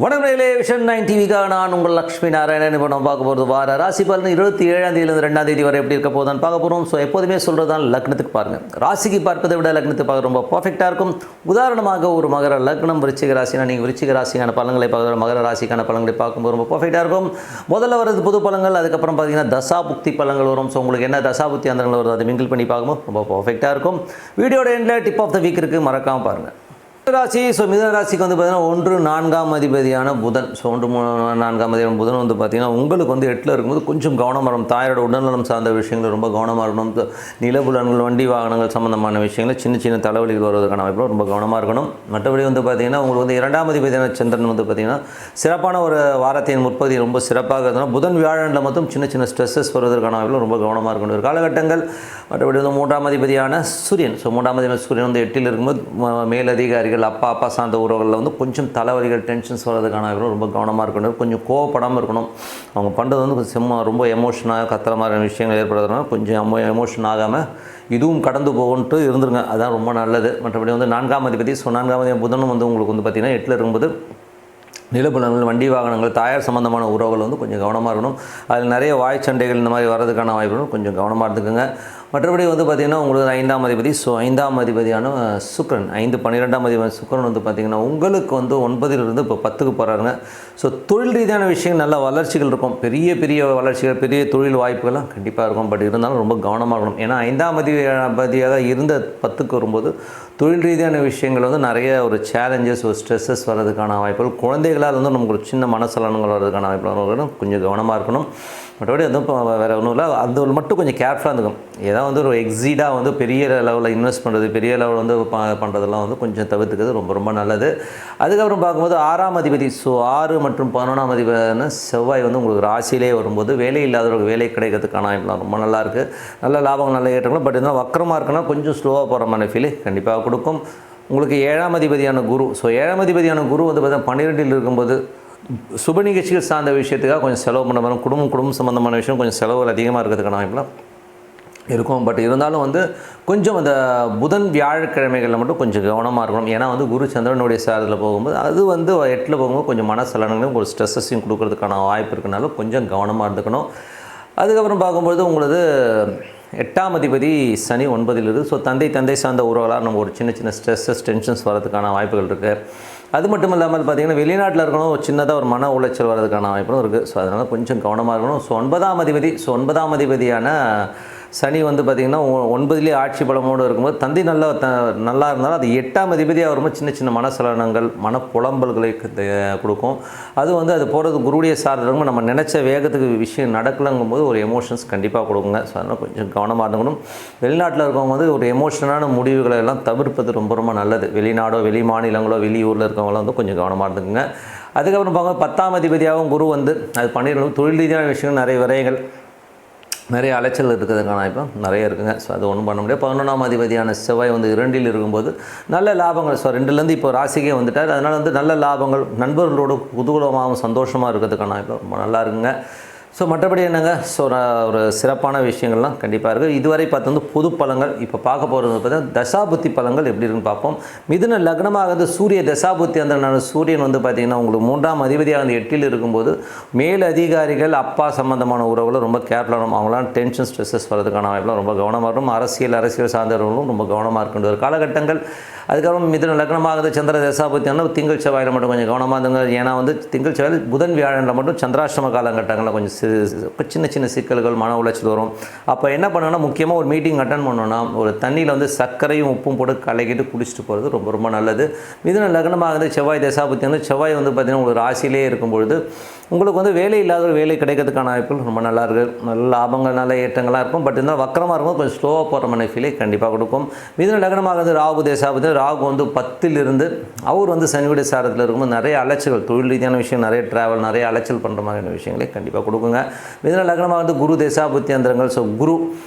வணக்கம் நேயர்களே, விஷன் 9 டிவிக்காக நான் உங்கள் லக்ஷ்மி நாராயணன். இப்போ நம்ம பார்க்க போகிறது வார ராசி பலன் 27ஆம் தேதியிலிருந்து 2ஆம் தேதி வரை எப்படி இருக்க போதான்னு பார்க்க போகிறோம். ஸோ எப்போதுமே சொல்கிறதான் லக்னத்துக்கு பாருங்கள். ராசிக்கு பார்ப்பதை விட லக்னத்துக்கு பார்க்க ரொம்ப பர்ஃபெக்டாக இருக்கும். உதாரணமாக ஒரு மகர லக்னம் விருச்சிக ராசினா நீங்கள் விருச்சிக ராசிக்கான பலன்களை பார்க்குற மகர ராசிக்கான பலன்களை பார்க்கும்போது ரொம்ப பர்ஃபெக்டாக இருக்கும். முதல்ல வரது பொது பலன்கள், அதுக்கப்புறம் பார்த்தீங்கன்னா தசாபுக்தி பலன்கள் வரும். ஸோ உங்களுக்கு என்ன தசாபுக்தி அந்தங்கள் வருது அதை மிங்கிள் பண்ணி பார்க்கும்போது ரொம்ப பர்ஃபெக்டாக இருக்கும். வீடியோட எண்டில் டிப் ஆஃப் த வீக் இருக்குது, மறக்காமல் பாருங்கள். ராசி. ஸோ மிதுன ராசிக்கு வந்து பார்த்தீங்கன்னா 1 4ஆம் அதிபதியான புதன். ஸோ 1 3 4ஆம் அதிபதியான புதன் வந்து பார்த்தீங்கன்னா உங்களுக்கு வந்து 8ல் இருக்கும்போது கொஞ்சம் கவனமாக இருக்கணும். தாயோட உடல்நலம் சார்ந்த விஷயங்கள் ரொம்ப கவனமாக இருக்கணும். நிலபுலன்கள், வண்டி வாகனங்கள் சம்மந்தமான விஷயங்கள் சின்ன சின்ன தலைவலிகள் வருவதற்கான வாய்ப்பு ரொம்ப கவனமாக இருக்கணும். மற்றபடி வந்து பார்த்தீங்கன்னா உங்களுக்கு வந்து 2ஆம் அதிபதியான சந்திரன் வந்து பார்த்தீங்கன்னா சிறப்பான ஒரு வாரத்தின் முற்பகுதி ரொம்ப சிறப்பாக இருந்ததுன்னா புதன் வியாழனில் மட்டும் சின்ன சின்ன ஸ்ட்ரெஸ்ஸஸ் வருவதற்கான வாய்ப்பு ரொம்ப கவனமாக இருக்கணும் ஒரு காலகட்டங்கள். மற்றபடி வந்து 3ஆம் அதிபதியான சூரியன். ஸோ 3ஆம் அதிபதியான சூரியன் வந்து 8ல் இருக்கும்போது மேலதிகாரிகள் அப்பா சார்ந்த உறவுகளில் வந்து கொஞ்சம் தலைவலிகள் டென்ஷன்ஸ் வர்றதுக்கான ரொம்ப கவனமாக இருக்கணும். கொஞ்சம் கோவப்படாமல் இருக்கணும். அவங்க பண்ணுறது வந்து சும்மா ரொம்ப எமோஷனாக கத்துற மாதிரியான விஷயங்கள் ஏற்படுறதுனால கொஞ்சம் எமோஷன் ஆகாமல் இதுவும் கடந்து போகுன்ட்டு இருந்துருங்க. அதுதான் ரொம்ப நல்லது. மற்றபடி வந்து 4ஆம் அதிபதி. ஸோ 4ஆம் அதிபதி புதனும் வந்து உங்களுக்கு வந்து பார்த்திங்கன்னா 8ல் இருக்கும்போது நிலப்புலங்கள், வண்டி வாகனங்கள், தாயார் சம்மந்தமான உறவுகள் வந்து கொஞ்சம் கவனமாக இருக்கணும். அதில் நிறைய வாய்ச்சண்டைகள் இந்த மாதிரி வர்றதுக்கான வாய்ப்புகளும் கொஞ்சம் கவனமாக இருந்துக்குங்க. மற்றபடி வந்து பார்த்திங்கன்னா உங்களுக்கு 5ஆம் அதிபதி. ஸோ 5ஆம் அதிபதியான சுக்கிரன் 5 12ஆம் அதிபதி சுக்கிரன் வந்து பார்த்திங்கன்னா உங்களுக்கு வந்து 9லிருந்து இப்போ 10க்கு போகிறாருங்க. ஸோ தொழில் ரீதியான விஷயம் நல்ல வளர்ச்சிகள் இருக்கும். பெரிய வளர்ச்சிகள், பெரிய தொழில் வாய்ப்புகள்லாம் கண்டிப்பாக இருக்கும். பட் இருந்தாலும் ரொம்ப கவனமாக இருக்கணும். ஏன்னா 5ஆம் அதிபதியாக இருந்த 10க்கு வரும்போது தொழில் ரீதியான விஷயங்கள் வந்து நிறைய ஒரு சேலஞ்சஸ், ஒரு ஸ்ட்ரெஸ்ஸஸ் வர்றதுக்கான வாய்ப்புகள், குழந்தைகளால் வந்து நமக்கு ஒரு சின்ன மனசலனங்கள் வர்றதுக்கான வாய்ப்புகள் கொஞ்சம் கவனமாக இருக்கணும். மற்றபடி அதுவும் இப்போ வேறு ஒன்றும் இல்லை, அது மட்டும் கொஞ்சம் கேர்ஃபுல்லாக இருந்துக்கும். ஏதாவது வந்து ஒரு எக்ஸீடாக வந்து பெரிய லெவலில் இன்வெஸ்ட் பண்ணுறது, பெரிய லெவலில் வந்து பண்ணுறதெல்லாம் வந்து கொஞ்சம் தவிர்த்துக்கிறது ரொம்ப நல்லது. அதுக்கப்புறம் பார்க்கும்போது 6ஆம் அதிபதி. ஸோ 6 மற்றும் 11ஆம் அதிபதியான செவ்வாய் வந்து உங்களுக்கு ராசியிலே வரும்போது வேலை இல்லாதவங்களுக்கு வேலை கிடைக்கிறதுக்கான வாய்ப்புலாம் ரொம்ப நல்லாயிருக்கு. நல்ல லாபங்கள், நல்ல ஏற்றங்களும். பட் இருந்தால் வக்கரமாக இருக்குன்னா கொஞ்சம் ஸ்லோவாக போகிற மாதிரி ஃபீல் கண்டிப்பாக கொடுக்கும். உங்களுக்கு 7ஆம் அதிபதியான குரு. ஸோ 7ஆம் அதிபதியான குரு வந்து பார்த்தீங்கன்னா 12ல் இருக்கும்போது சுப நிகழ்ச்சிகள் சார்ந்த விஷயத்துக்காக கொஞ்சம் செலவு பண்ண மாதிரி குடும்பம் சம்மந்தமான விஷயம் கொஞ்சம் செலவுகள் அதிகமாக இருக்கிறதுக்கான வாய்ப்புலாம் இருக்கும். பட் இருந்தாலும் வந்து கொஞ்சம் அந்த புதன் வியாழக்கிழமைகளில் மட்டும் கொஞ்சம் கவனமாக இருக்கணும். ஏன்னா வந்து குரு சந்திரனுடைய சாரத்தில் போகும்போது அது வந்து 8ல் போகும்போது கொஞ்சம் மனசலனங்களையும் ஒரு ஸ்ட்ரெஸ்ஸையும் கொடுக்கறதுக்கான வாய்ப்பு இருக்கனால கொஞ்சம் கவனமாக இருந்துக்கணும். அதுக்கப்புறம் பார்க்கும்பொழுது உங்களது 8ஆம் அதிபதி சனி 9ல் இருக்குது. ஸோ தந்தை சார்ந்த உறவுகளாக நம்ம ஒரு சின்ன ஸ்ட்ரெஸ்ஸஸ், டென்ஷன்ஸ் வரதுக்கான வாய்ப்புகள் இருக்குது. அது மட்டும் இல்லாமல் பார்த்திங்கன்னா வெளிநாட்டில் இருக்கணும், சின்னதாக ஒரு மன உளைச்சல் வரதுக்கான வாய்ப்பும் இருக்குது. ஸோ அதனால் கொஞ்சம் கவனமாக இருக்கணும். ஸோ 9ஆம் அதிபதி. ஸோ 9ஆம் அதிபதியான சனி வந்து பார்த்திங்கன்னா 9லேயே ஆட்சி பலமோடு இருக்கும்போது தந்தை நல்லா இருந்தாலும் அது 8ஆம் அதிபதியாக வரும்போது சின்ன மனசலனங்கள், மனப்புலம்பல்களை கொடுக்கும். அது வந்து அது போகிறது குருடைய சார்ந்த இருக்கும்போது நம்ம நினச்ச வேகத்துக்கு விஷயம் நடக்கலங்கும் போது ஒரு எமோஷன்ஸ் கண்டிப்பாக கொடுக்குங்க. ஸோ அதனால் கொஞ்சம் கவனமாக இருந்துக்கணும். வெளிநாட்டில் இருக்கவங்க வந்து ஒரு எமோஷனான முடிவுகளை எல்லாம் தவிர்ப்பது ரொம்ப நல்லது. வெளிநாடோ, வெளி மாநிலங்களோ, வெளியூரில் இருக்கவங்களாம் வந்து கொஞ்சம் கவனமாக இருந்துக்குங்க. அதுக்கப்புறம் பார்க்க 10ஆம் அதிபதியாகவும் குரு வந்து அது பண்ணிடணும். தொழில் ரீதியான விஷயங்கள், நிறைய விரயங்கள், நிறைய அலைச்சல் இருக்கிறதுக்கான வாய்ப்பு நிறைய இருக்குங்க. ஸோ அது ஒன்றும் பண்ண முடியாது. 11ஆம் அதிபதியான செவ்வாய் வந்து 2ல் இருக்கும்போது நல்ல லாபங்கள். ஸோ 2லேருந்து இப்போ ராசிக்கே வந்துட்டார். அதனால் வந்து நல்ல லாபங்கள், நண்பர்களோட குதூகலமாகவும் சந்தோஷமாக இருக்கிறதுக்கான வாய்ப்பு ரொம்ப நல்லா இருக்குங்க. ஸோ மற்றபடி என்னங்க, ஸோ ஒரு சிறப்பான விஷயங்கள்லாம் கண்டிப்பாக இருக்குது. இதுவரை பார்த்து வந்து பொது பலன்கள். இப்போ பார்க்க போகிறது பார்த்தீங்கன்னா தசாபுத்தி பலன்கள் எப்படி இருக்குன்னு பார்ப்போம். மிதுன லக்னமாக சூரிய தசாபுத்தி அந்த சூரியன் வந்து பார்த்திங்கன்னா உங்களுக்கு 3ஆம் அதிபதியாக வந்து 8ல் இருக்கும்போது மேல் அதிகாரிகள், அப்பா சம்மந்தமான உறவுகளும் ரொம்ப கேர்ஃபுல்லாக அவங்களாம் டென்ஷன், ஸ்ட்ரெஸ்ஸஸ் வரதுக்கான வாய்ப்புலாம் ரொம்ப கவனமாக இருக்கும். அரசியல் சார்ந்தவர்களும் ரொம்ப கவனமாக இருக்கின்ற ஒரு காலகட்டங்கள். அதுக்கப்புறம் மிதுன லக்னமாக சந்திர தசாபுத்தியான திங்கள் செவ்வாயில் மட்டும் கொஞ்சம் கவனமாக இருந்துங்க. ஏன்னா வந்து திங்கள் செவ்வாயில் புதன் வியாழனில் மட்டும் சந்திராஷ்டம காலகட்டங்களில் கொஞ்சம் சின்ன சிக்கல்கள், மன உளைச்சல் வரும். அப்போ என்ன பண்ணணும்னா முக்கியமாக ஒரு மீட்டிங் அட்டன் பண்ணோன்னா ஒரு தண்ணியில் வந்து சர்க்கரையும் உப்பும் போட்டு கலக்கிட்டு குடிச்சிட்டு போகிறது ரொம்ப நல்லது. மிதுன லக்னமாக செவ்வாய் தசாபுத்தி வந்து செவ்வாய் வந்து பார்த்திங்கன்னா உங்களுக்கு ராசியிலே இருக்கும்பொழுது உங்களுக்கு வந்து வேலை இல்லாத ஒரு வேலை கிடைக்கிறதுக்கான வாய்ப்புகள் ரொம்ப நல்லா இருக்குது. நல்ல லாபங்கள், நல்ல ஏற்றங்களாக இருக்கும். பட் இருந்தால் வக்கரமாக இருக்கும், கொஞ்சம் ஸ்லோவாக போகிற மாதிரி ஃபீலே கண்டிப்பாக கொடுக்கும். மிதுன லக்னமாக ராகு தேசாபதி. ராகு வந்து 10ல் இருந்து அவர் வந்து சனியுடைய சாரத்தில் இருக்கும்போது நிறைய அலைச்சல்கள், தொழில் ரீதியான விஷயம், நிறைய ட்ராவல், நிறைய அலைச்சல் பண்ணுற மாதிரியான விஷயங்களே கண்டிப்பாக கொடுக்குங்க. மிதுன லக்னமாக வந்து குரு தேசாபுத்தி அந்தரங்கள். ஸோ குரு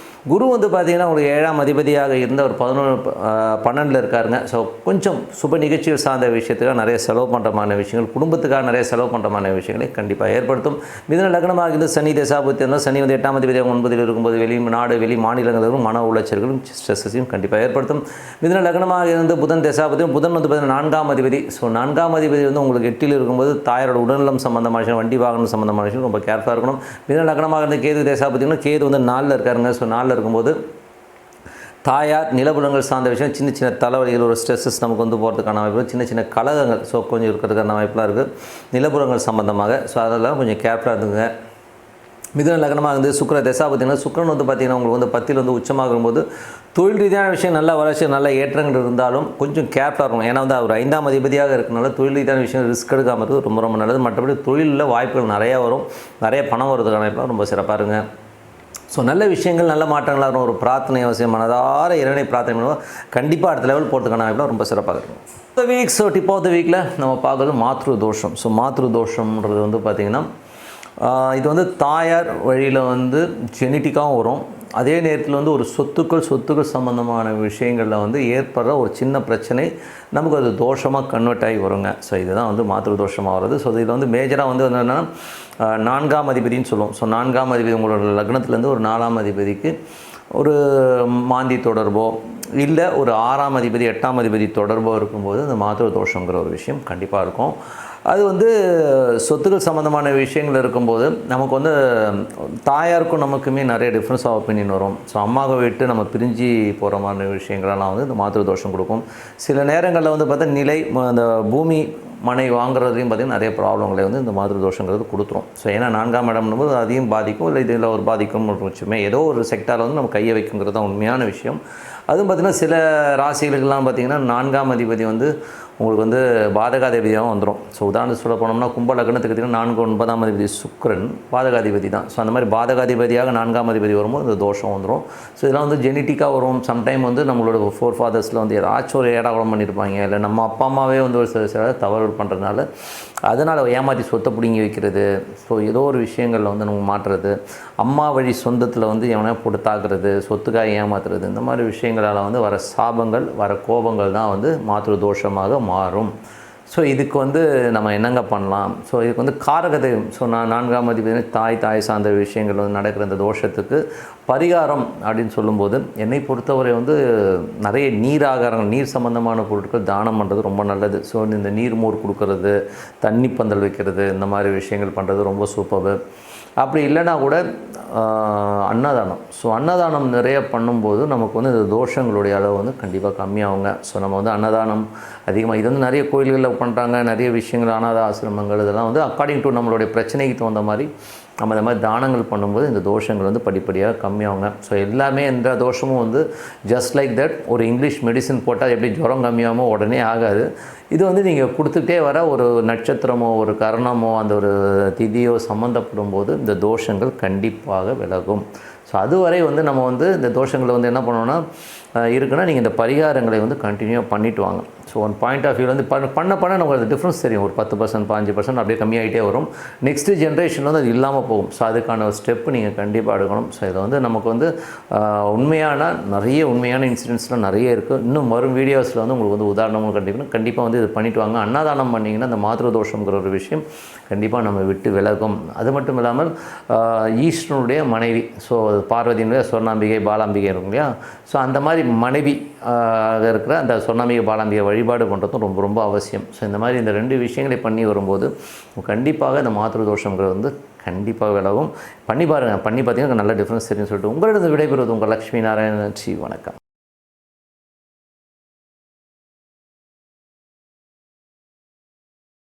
குரு வந்து பார்த்திங்கன்னா உங்களுக்கு 7ஆம் அதிபதியாக இருந்த ஒரு 12 இருக்காருங்க. ஸோ கொஞ்சம் சுப நிகழ்ச்சிகள் சார்ந்த விஷயத்துக்காக நிறைய செலவு பண்ணுறமான விஷயங்கள், குடும்பத்துக்காக நிறைய செலவு பண்ணுறமான விஷயங்களை கண்டிப்பாக ஏற்படுத்தும். மிதுன லக்னமாக இருந்து சனி தசாபுத்தி இருந்தால் சனி வந்து 8ஆம் அதிபதியாக 9ல் இருக்கும்போது வெளி மாநிலங்களுக்கும் மன உளைச்சல்களும் ஸ்ட்ரெஸ்ஸையும் கண்டிப்பாக ஏற்படுத்தும். மிதுன லக்னமாக இருந்து புதன் தசாபுத்தியும் புதன் வந்து பார்த்திங்கன்னா 4ஆம் அதிபதி. ஸோ 4ஆம் அதிபதி வந்து உங்களுக்கு 8ல் இருக்கும்போது தாயாரோட உடல்நலம் சம்பந்தமான விஷயம், வண்டி வாகனம் சம்பந்தமான விஷயம் ரொம்ப கேர்ஃபுல்லாக இருக்கணும். மிதுன லக்னமாக இருந்து கேது தசாபுத்திங்கன்னா கேது வந்து 4ல் இருக்காருங்க. ஸோ 4ல் இருக்கும்போது தாயார் நிலபுலங்கள் சார்ந்த விஷயம், சின்ன சின்ன தலைவலிகள், ஒரு ஸ்ட்ரெஸ்ஸஸ் நமக்கு வந்து போகிறதுக்கான வாய்ப்பு, சின்ன சின்ன கலகங்கள் ஸோ கொஞ்சம் இருக்கிறதுக்கான வாய்ப்பெலாம் இருக்குது நிலபுலங்கள் சம்பந்தமாக. ஸோ அதெல்லாம் கொஞ்சம் கேர்ஃபுல்லாக இருந்துங்க. மிதுன லக்னமாக இருந்து சுக்கிர தசாபுத்திங்கன்னா சுக்கிரன் வந்து பார்த்திங்கன்னா உங்களுக்கு வந்து 10ல் வந்து உச்சமாகும்போது தொழில் ரீதியான விஷயம் நல்ல வளர்ச்சி நல்ல ஏற்றங்கள் இருந்தாலும் கொஞ்சம் கேர்ஃபுல்லாக இருக்கணும். ஏன்னா வந்து அவர் 5ஆம் அதிபதியாக இருக்கனால தொழில் ரீதியான விஷயம் ரிஸ்க் எடுக்காமல் இருக்குது ரொம்ப ரொம்ப நல்லது. மற்றபடி தொழிலில் வாய்ப்புகள் நிறையா வரும், நிறைய பணம் வருதுக்கான வாய்ப்புலாம் ரொம்ப சிறப்பாக இருங்க. ஸோ நல்ல விஷயங்கள் நல்ல மாற்றங்களாக இருக்கும். ஒரு பிரார்த்தனை அவசியம், மனதார இறைவனை பிரார்த்தனை பண்ணுவோம், கண்டிப்பாக அடுத்த லெவல் போகிறதுக்கான வாய்ப்புலாம் ரொம்ப சிறப்பாக இருக்கும். இந்த week so tip of the வீக்கில் நம்ம பார்க்குறது மாத்ரு தோஷம். ஸோ மாத்ரு தோஷம்ன்றது வந்து பார்த்திங்கன்னா இது வந்து தாயார் வழியில் வந்து ஜெனட்டிக்காகவும் வரும். அதே நேரத்தில் வந்து ஒரு சொத்துக்கள் சம்மந்தமான விஷயங்களில் வந்து ஏற்படுற ஒரு சின்ன பிரச்சனை நமக்கு அது தோஷமாக கன்வெர்ட் ஆகி வருங்க. ஸோ இதுதான் வந்து மாத்ரு தோஷமாக வருது. ஸோ இதில் வந்து மேஜராக வந்து என்னென்னா 4ஆம் அதிபதினு சொல்லுவோம். ஸோ 4ஆம் அதிபதி உங்களோட லக்னத்துலேருந்து ஒரு 4ஆம் அதிபதிக்கு ஒரு மாந்தி தொடர்போ இல்லை ஒரு 6ஆம் அதிபதி 8ஆம் அதிபதி தொடர்போ இருக்கும்போது அந்த மாத்ரு தோஷங்கிற ஒரு விஷயம் கண்டிப்பாக இருக்கும். அது வந்து சொத்துக்கள் சம்மந்தமான விஷயங்கள் இருக்கும்போது நமக்கு வந்து தாயாருக்கும் நமக்குமே நிறைய டிஃப்ரென்ஸ் ஆஃப் ஒப்பீனியன் வரும். ஸோ அம்மாவை விட்டு நம்ம பிரிஞ்சு போகிற மாதிரி விஷயங்களெல்லாம் வந்து இந்த மாத்ரு தோஷம் கொடுக்கும். சில நேரங்களில் வந்து பார்த்தா நிலை அந்த பூமி மனை வாங்குறதுலையும் பார்த்திங்கன்னா நிறைய ப்ராப்ளங்களை வந்து இந்த மாத்ரு தோஷங்கிறது கொடுத்துரும். ஸோ ஏன்னா 4ஆம் இடம்னும்போது அதையும் பாதிக்கும், இல்லை இதில் ஒரு பாதிக்கும் வச்சுமே ஏதோ ஒரு செக்டாரில் வந்து நம்ம கையை வைக்குங்கிறது தான் உண்மையான விஷயம். அதுவும் பார்த்திங்கன்னா சில ராசிகளுக்கெல்லாம் பார்த்திங்கன்னா 4ஆம் அதிபதி வந்து உங்களுக்கு வந்து பாதகாதிபதியாகவும் வந்துடும். ஸோ உதாரணத்துக்கு சொல்ல போனோம்னா கும்ப லக்னத்துக்கு பார்த்திங்கன்னா 4 9ஆம் அதிபதி சுக்கிரன் பாதகாதிபதி தான். ஸோ அந்த மாதிரி பாதகாதிபதியாக 4ஆம் அதிபதி வரும்போது இந்த தோஷம் வந்துடும். ஸோ இதெல்லாம் வந்து ஜெனட்டிக்காக வரும். சம்டைம் வந்து நம்மளோட ஃபோர் ஃபாதர்ஸில் வந்து ஏதாச்சும் ஒரு ஏடாகுளம் பண்ணியிருப்பாங்க, இல்லை நம்ம அப்பா அம்மாவே வந்து ஒரு சில தவறு பண்ணுறதுனால அதனால் ஏமாற்றி சொத்தை பிடிங்கி வைக்கிறது. ஸோ ஏதோ ஒரு விஷயங்களில் வந்து நம்ம மாற்றுறது, அம்மா வழி சொந்தத்தில் வந்து எவனா போட்டு தாக்குறது, சொத்துக்காக ஏமாத்துறது, இந்த மாதிரி விஷயங்களால் வந்து வர சாபங்கள் வர கோபங்கள் தான் வந்து மாத்ரு தோஷமாக மாறும். ஸோ இதுக்கு வந்து நம்ம என்னங்க பண்ணலாம்? ஸோ இதுக்கு வந்து காரகதை. ஸோ 4ஆம் அதிபதி தாய் சார்ந்த விஷயங்கள் வந்து நடக்கிற இந்த தோஷத்துக்கு பரிகாரம் அப்படின்னு சொல்லும்போது என்னை பொறுத்தவரை வந்து நிறைய நீர் ஆகாரங்கள், நீர் சம்மந்தமான பொருட்கள் தானம் பண்ணுறது ரொம்ப நல்லது. ஸோ இந்த நீர் மோர் கொடுக்கறது, தண்ணி பந்தல் வைக்கிறது, இந்த மாதிரி விஷயங்கள் பண்ணுறது ரொம்ப சூப்பர். அப்படி இல்லைனா கூட அன்னதானம். ஸோ அன்னதானம் நிறைய பண்ணும்போது நமக்கு வந்து இந்த தோஷங்களுடைய அளவு வந்து கண்டிப்பாக கம்மியாகுங்க. ஸோ நம்ம வந்து அன்னதானம் அதிகமாக இது வந்து நிறைய கோயில்களில் பண்ணுறாங்க, நிறைய விஷயங்கள் அனாத ஆசிரமங்கள் இதெல்லாம் வந்து அக்கார்டிங் டு நம்மளுடைய பிரச்சனைக்கு தகுந்த மாதிரி நம்ம இந்த மாதிரி தானங்கள் பண்ணும்போது இந்த தோஷங்கள் வந்து படிப்படியாக கம்மியாகுங்க. ஸோ எல்லாமே எந்த தோஷமும் வந்து ஜஸ்ட் லைக் தட் ஒரு இங்கிலீஷ் மெடிசன் போட்டால் எப்படி ஜுரம் கம்மியாகாமோ உடனே ஆகாது. இது வந்து நீங்கள் கொடுத்துக்கிட்டே வர ஒரு நட்சத்திரமோ ஒரு கரணமோ அந்த ஒரு திதியோ சம்மந்தப்படும் போது இந்த தோஷங்கள் கண்டிப்பாக விலகும். ஸோ அதுவரை வந்து நம்ம வந்து இந்த தோஷங்களை வந்து என்ன பண்ணோன்னா இருக்குன்னா நீங்கள் இந்த பரிகாரங்களை வந்து கண்டினியூ பண்ணிட்டு வாங்க. ஸோ ஒன் பாயிண்ட் ஆஃப் வியூவில் வந்து பண்ண நமக்கு அது டிஃப்ரென்ஸ் தெரியும். ஒரு 10% 15% அப்படியே கம்மியாகிட்டே வரும். நெக்ஸ்ட்டு ஜென்ரேஷனில் வந்து அது இல்லாமல் போகும். ஸோ அதுக்கான ஒரு ஸ்டெப்பு நீங்கள் கண்டிப்பாக எடுக்கணும். ஸோ இதை வந்து நமக்கு வந்து நிறைய உண்மையான இன்சிடென்ட்ஸ்லாம் நிறைய இருக்குது. இன்னும் வரும் வீடியோஸில் வந்து உங்களுக்கு வந்து உதாரணமும் கண்டிப்பாக வந்து இது பண்ணிவிட்டு வாங்க. அன்னதானம் பண்ணிங்கன்னா அந்த மாத்ரு தோஷங்கிற ஒரு விஷயம் கண்டிப்பாக நம்ம விட்டு விலகும். அது மட்டும் இல்லாமல் ஈஸ்வரனுடைய மனைவி, ஸோ பார்வதியினுடைய சொர்ணாம்பிகை பாலாம்பிகை இருக்கும் இல்லையா? ஸோ அந்த மாதிரி மனைவி இருக்கிற அந்த சொர்ணாம்பிகை பாலாம்பிகை வழிபாடு பண்ணுறதும் ரொம்ப ரொம்ப அவசியம். ஸோ இந்த மாதிரி இந்த 2 விஷயங்களை பண்ணி வரும்போது கண்டிப்பாக இந்த மாத்ரு தோஷங்கிறது வந்து கண்டிப்பாக விலகும். பண்ணி பாருங்கள். பண்ணி பார்த்தீங்கன்னா நல்ல டிஃப்ரென்ஸ் தெரியும்னு சொல்லிட்டு உங்களிடம் விடைபெறுவது உங்கள் லக்ஷ்மி நாராயணன். வணக்கம்.